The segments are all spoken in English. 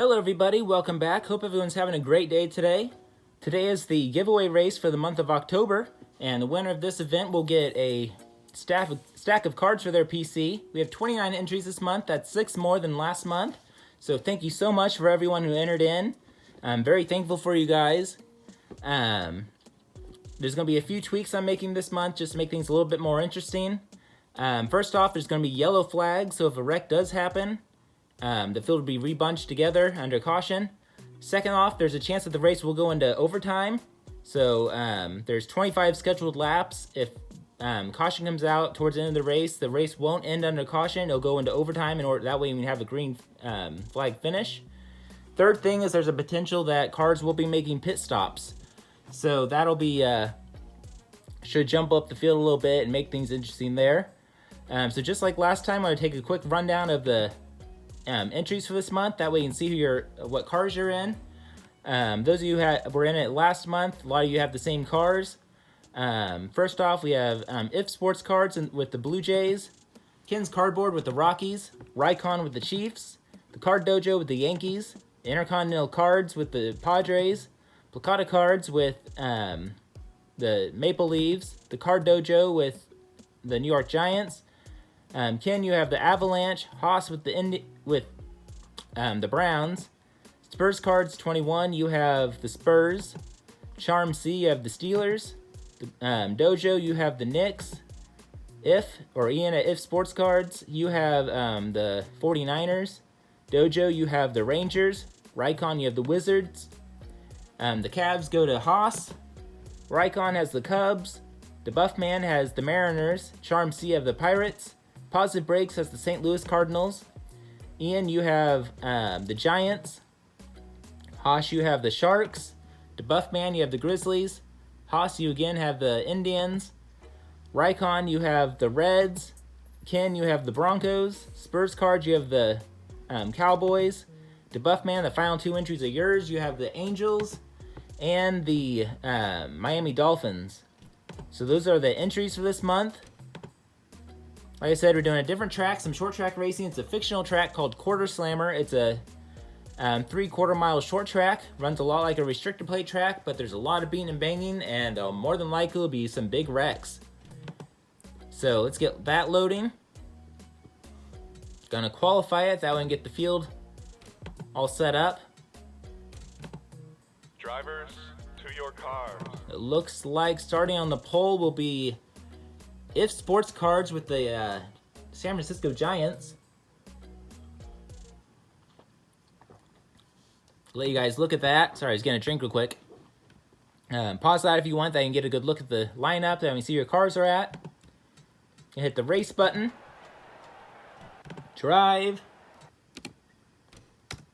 Hello everybody, welcome back. Hope everyone's having a great day today. Today is the giveaway race for the month of October, and the winner of this event will get a stack of cards for their PC. We have 29 entries this month, that's 6 more than last month. So thank you so much for everyone who entered in. I'm very thankful for you guys. There's going to be a few tweaks I'm making this month just to make things a little bit more interesting. First off, there's going to be yellow flags, so if a wreck does happen, the field will be rebunched together under caution. Second off, there's a chance that the race will go into overtime. So there's 25 scheduled laps. If caution comes out towards the end of the race won't end under caution. It'll go into overtime in order that way we have a green flag finish. Third thing is there's a potential that cars will be making pit stops. So that'll be should jump up the field a little bit and make things interesting there. So just like last time, I'm going to take a quick rundown of the entries for this month. That way you can see what cars you're in. Those of you who were in it last month, a lot of you have the same cars. First off, we have If Sports Cards with the Blue Jays, Ken's Cardboard with the Rockies, Rycon with the Chiefs, the Card Dojo with the Yankees, Intercontinental Cards with the Padres, Placata Cards with the Maple Leafs, the Card Dojo with the New York Giants. Ken, you have the Avalanche, Haas with the Browns, Spurs Cards 21, you have the Spurs, Charm C, you have the Steelers, Dojo, you have the Knicks, Ian at If Sports Cards, you have the 49ers, Dojo, you have the Rangers, Rycon, you have the Wizards, the Cavs go to Haas, Rycon has the Cubs, the Buffman has the Mariners, Charm C have the Pirates, Positive Breaks has the St. Louis Cardinals. Ian, you have the Giants. Haas, you have the Sharks. The Buffman, you have the Grizzlies. Haas, you again have the Indians. Rycon, you have the Reds. Ken, you have the Broncos. Spurs Cards, you have the Cowboys. The Buffman, the final 2 entries are yours. You have the Angels and the Miami Dolphins. So those are the entries for this month. Like I said, we're doing a different track, some short track racing. It's a fictional track called Quarter Slammer. It's a 3/4 mile short track. Runs a lot like a restrictor plate track, but there's a lot of beating and banging, and more than likely will be some big wrecks. So let's get that loading. Gonna qualify it, that way we can get the field all set up. Drivers, to your cars. It looks like starting on the pole will be If Sports Cards with the San Francisco Giants. Let you guys look at that. Sorry, I was getting a drink real quick. Pause that if you want. That you can get a good look at the lineup. That you can see where your cars are at. You hit the race button. Drive.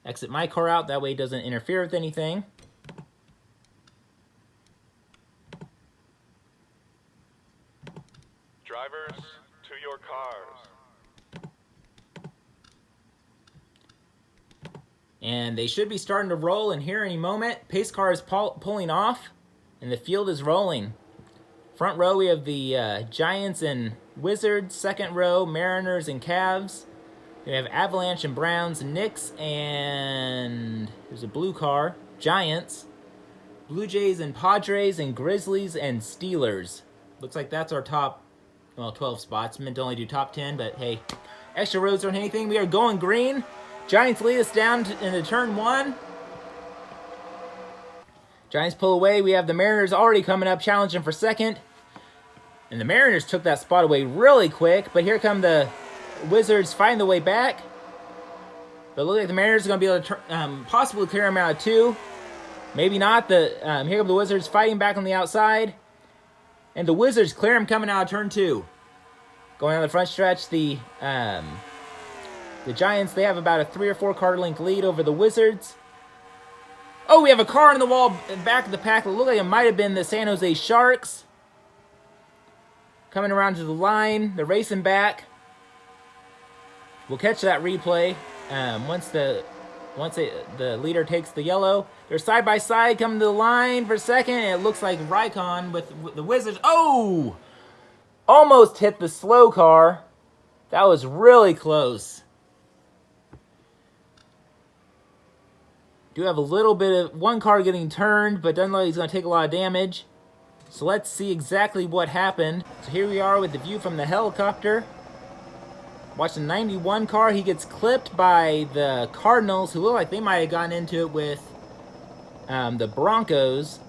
Exit my car out. That way it doesn't interfere with anything. Drivers, to your cars. And they should be starting to roll in here any moment. Pace car is pulling off, and the field is rolling. Front row, we have the Giants and Wizards. Second row, Mariners and Cavs. We have Avalanche and Browns, Knicks, and there's a blue car, Giants. Blue Jays and Padres, and Grizzlies and Steelers. Looks like that's our top 12 spots. Meant to only do top 10, but hey, extra rows aren't anything. We are going green. Giants lead us down into turn 1. Giants pull away. We have the Mariners already coming up, challenging for second. And the Mariners took that spot away really quick, but here come the Wizards fighting the way back. But it looks like the Mariners are going to be able to possibly clear them out of 2. Maybe not. Here come the Wizards fighting back on the outside. And the Wizards clear him coming out of turn 2. Going on the front stretch, the Giants, they have about a 3 or 4 car length lead over the Wizards. Oh, we have a car in the wall back of the pack. It looked like it might have been the San Jose Sharks. Coming around to the line. They're racing back. We'll catch that replay once the leader takes the yellow. They're side by side coming to the line for second. And it looks like Rycon with the Wizards. Oh! Almost hit the slow car. That was really close. Do have a little bit of one car getting turned, but doesn't look like he's going to take a lot of damage. So let's see exactly what happened. So here we are with the view from the helicopter. Watch the 91 car. He gets clipped by the Cardinals, who look like they might have gotten into it with the Broncos.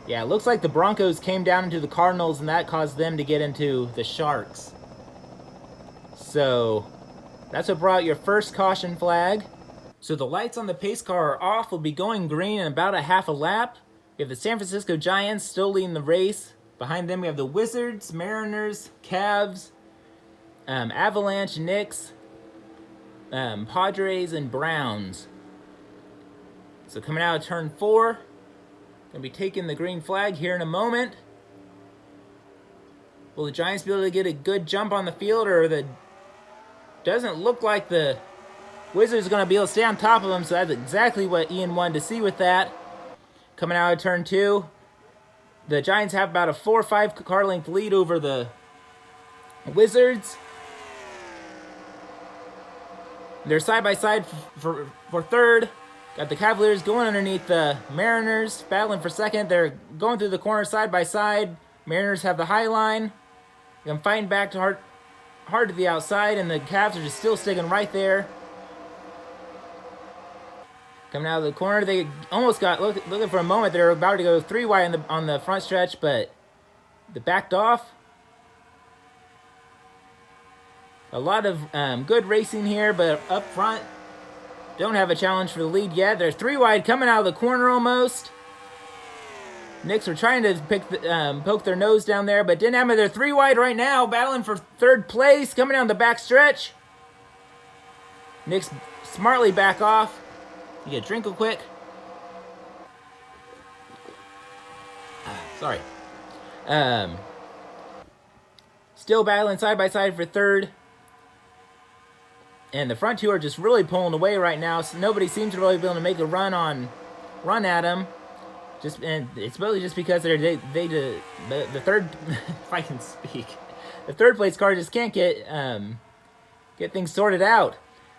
Yeah, it looks like the Broncos came down into the Cardinals, and that caused them to get into the Sharks. So that's what brought your first caution flag. So the lights on the pace car are off. Will be going green in about a half a lap. We have the San Francisco Giants still leading the race. Behind them we have the Wizards, Mariners, Cavs, Avalanche, Knicks, Padres, and Browns. So coming out of turn 4, gonna be taking the green flag here in a moment. Will the Giants be able to get a good jump on the field, or doesn't look like the Wizards are gonna be able to stay on top of them, so that's exactly what Ian wanted to see with that. Coming out of turn 2, the Giants have about a 4 or 5 car length lead over the Wizards. They're side by side for third. Got the Cavaliers going underneath the Mariners, battling for second. They're going through the corner side by side. Mariners have the high line. They're fighting back to hard to the outside, and the Cavs are just still sticking right there. Coming out of the corner, they almost got looking for a moment. They were about to go 3 wide on the front stretch, but they backed off. A lot of good racing here, but up front, don't have a challenge for the lead yet. They're 3 wide coming out of the corner almost. Knicks were trying to poke their nose down there, but didn't have it. They're 3 wide right now, battling for third place, coming down the back stretch. Knicks smartly back off. You get a drink real quick. Sorry. Still battling side by side for third. And the front 2 are just really pulling away right now, so nobody seems to really be able to make a run at them. And it's really just because the third, if I can speak, the third place car just can't get things sorted out.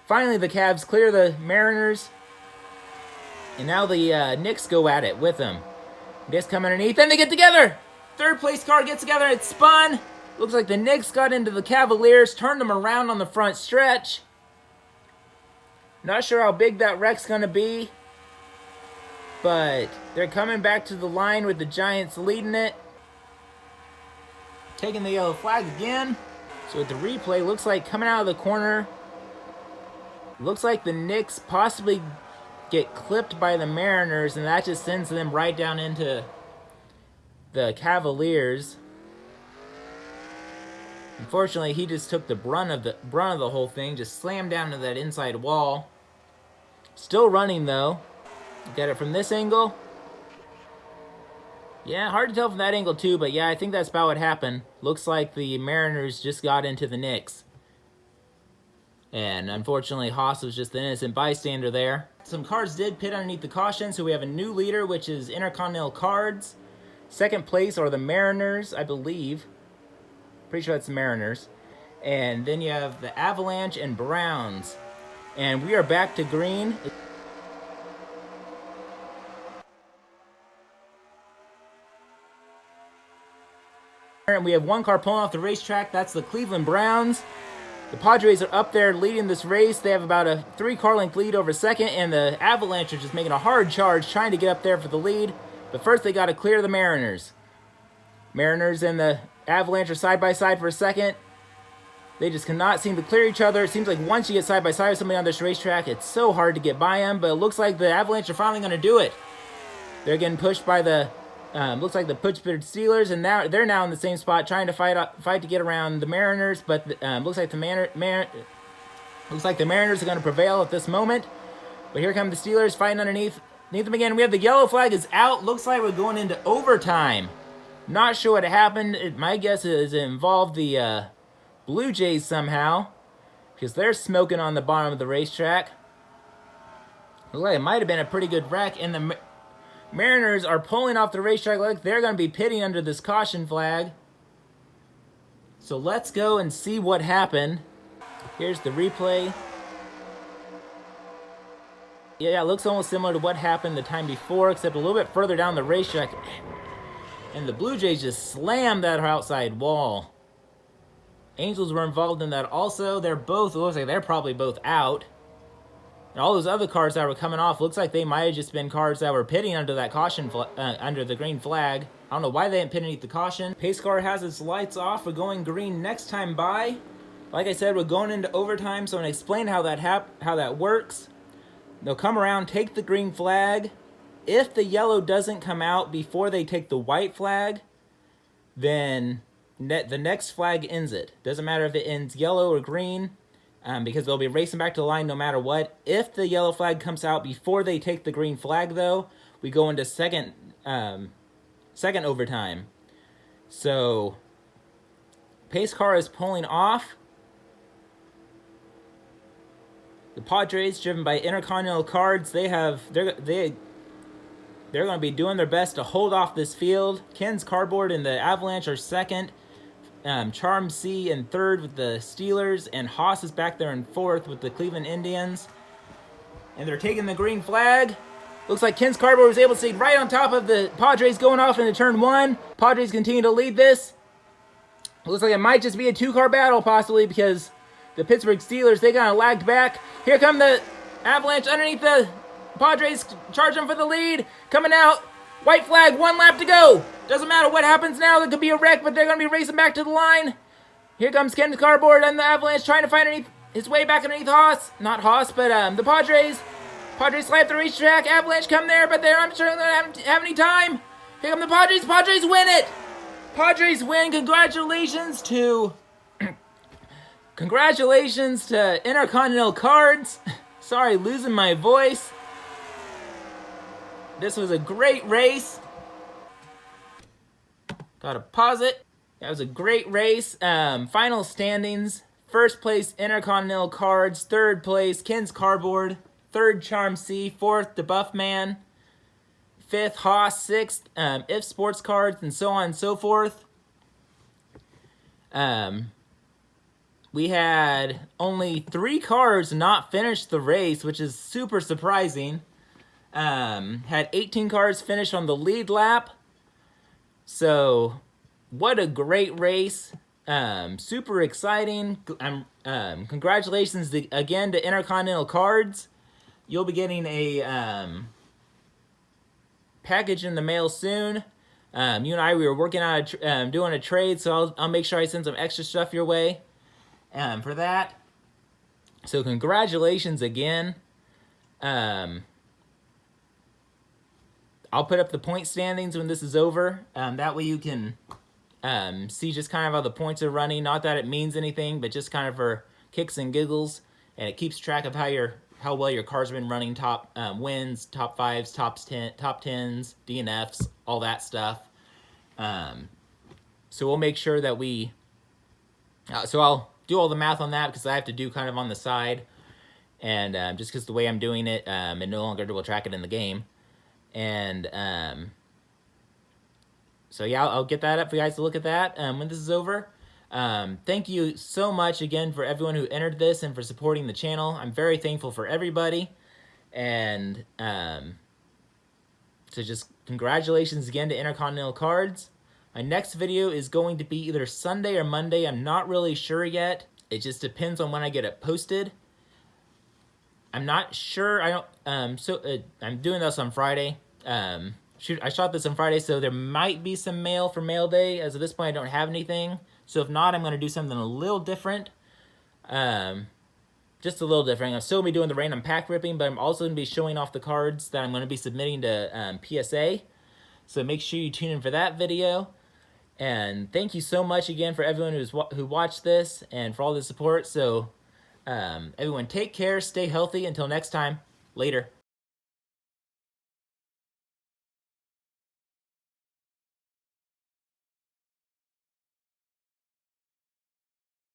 Finally, the Cavs clear the Mariners, and now the Knicks go at it with them. Knicks come underneath, and they get together. Third place car gets together. It spun. Looks like the Knicks got into the Cavaliers, turned them around on the front stretch. Not sure how big that wreck's going to be, but they're coming back to the line with the Giants leading it. Taking the yellow flag again. So with the replay, looks like coming out of the corner, looks like the Knicks possibly get clipped by the Mariners, and that just sends them right down into the Cavaliers. Unfortunately, he just took the brunt of the whole thing, just slammed down to that inside wall. Still running though. Get it from this angle. Yeah, hard to tell from that angle too, but yeah, I think that's about what happened. Looks like the Mariners just got into the Knicks. And unfortunately, Haas was just the innocent bystander there. Some cars did pit underneath the caution, so we have a new leader, which is Intercontinental Cards. Second place are the Mariners, I believe. Pretty sure that's the Mariners. And then you have the Avalanche and Browns. And we are back to green. And we have one car pulling off the racetrack. That's the Cleveland Browns. The Padres are up there leading this race. They have about a 3 car length lead over second. And the Avalanche are just making a hard charge, trying to get up there for the lead. But first they got to clear the Mariners. Mariners and the Avalanche are side by side for a second. They just cannot seem to clear each other. It seems like once you get side by side with somebody on this racetrack, it's so hard to get by them. But it looks like the Avalanche are finally going to do it. They're getting pushed by the looks like the Pittsburgh Steelers, and now they're now in the same spot, trying to fight to get around the Mariners. But looks like the Mariners are going to prevail at this moment. But here come the Steelers fighting underneath them again. We have the yellow flag is out. Looks like we're going into overtime. Not sure what happened. My guess is it involved the Blue Jays somehow, because they're smoking on the bottom of the racetrack. Looks like it might have been a pretty good wreck, and the Mariners are pulling off the racetrack like they're going to be pitting under this caution flag. So let's go and see what happened. Here's the replay. Yeah, it looks almost similar to what happened the time before, except a little bit further down the racetrack. And the Blue Jays just slammed that outside wall. Angels were involved in that also. They're both, it looks like they're probably both out. And all those other cars that were coming off, looks like they might have just been cars that were pitting under that caution, under the green flag. I don't know why they didn't pit underneath the caution. Pace car has its lights off. We're going green next time by. Like I said, we're going into overtime, so I'm going to explain how that works. They'll come around, take the green flag. If the yellow doesn't come out before they take the white flag, then the next flag ends it. Doesn't matter if it ends yellow or green, because they'll be racing back to the line no matter what. If the yellow flag comes out before they take the green flag, though, we go into second overtime. So, pace car is pulling off. The Padres, driven by Intercontinental Cards, they're going to be doing their best to hold off this field. Ken's Cardboard and the Avalanche are second. Charm C in third with the Steelers, and Haas is back there in fourth with the Cleveland Indians. And they're taking the green flag. Looks like Ken's Cardboard was able to stay right on top of the Padres going off into turn one. Padres continue to lead this. Looks like it might just be a two-car battle possibly, because the Pittsburgh Steelers, they kind of lagged back. Here come the Avalanche underneath the Padres, charge them for the lead. Coming out, white flag, 1 lap to go. Doesn't matter what happens now, there could be a wreck, but they're going to be racing back to the line. Here comes Ken's Cardboard and the Avalanche trying to find his way back underneath Haas. Not Haas, but the Padres. Padres slap the racetrack, Avalanche come there, but they're not sure they don't have any time. Here come the Padres, Padres win it. Padres win, congratulations to Intercontinental Cards. Sorry, losing my voice. This was a great race. Gotta pause it. That was a great race. Final standings. First place, Intercontinental Cards. Third place, Ken's Cardboard. Third, Charm C. Fourth, the Buff Man. Fifth, Haas. Sixth, If Sports Cards, and so on and so forth. We had only 3 cars not finish the race, which is super surprising. Had 18 cars finish on the lead lap. So, what a great race. Super exciting. Congratulations again to Intercontinental Cards. You'll be getting a package in the mail soon. You and I, we were working on doing a trade, so I'll make sure I send some extra stuff your way for that. So congratulations again. I'll put up the point standings when this is over. That way you can see just kind of how the points are running. Not that it means anything, but just kind of for kicks and giggles. And it keeps track of how well your car's been running, top wins, top 5s, top 10s, DNFs, all that stuff. So we'll make sure that we... so I'll do all the math on that because I have to do kind of on the side. And just because the way I'm doing it, it no longer will track it in the game. And so yeah, I'll get that up for you guys to look at that when this is over. Thank you so much again for everyone who entered this and for supporting the channel. I'm very thankful for everybody. And so just congratulations again to Intercontinental Cards. My next video is going to be either Sunday or Monday. I'm not really sure yet. It just depends on when I get it posted. I'm not sure. I'm doing this on Friday. I shot this on Friday, so there might be some mail for mail day. As of this point, I don't have anything. So if not, I'm going to do something a little different. Just a little different. I'm still going to be doing the random pack ripping, but I'm also going to be showing off the cards that I'm going to be submitting to PSA. So make sure you tune in for that video. And thank you so much again for everyone who watched this and for all the support. So everyone take care, stay healthy. Until next time, later.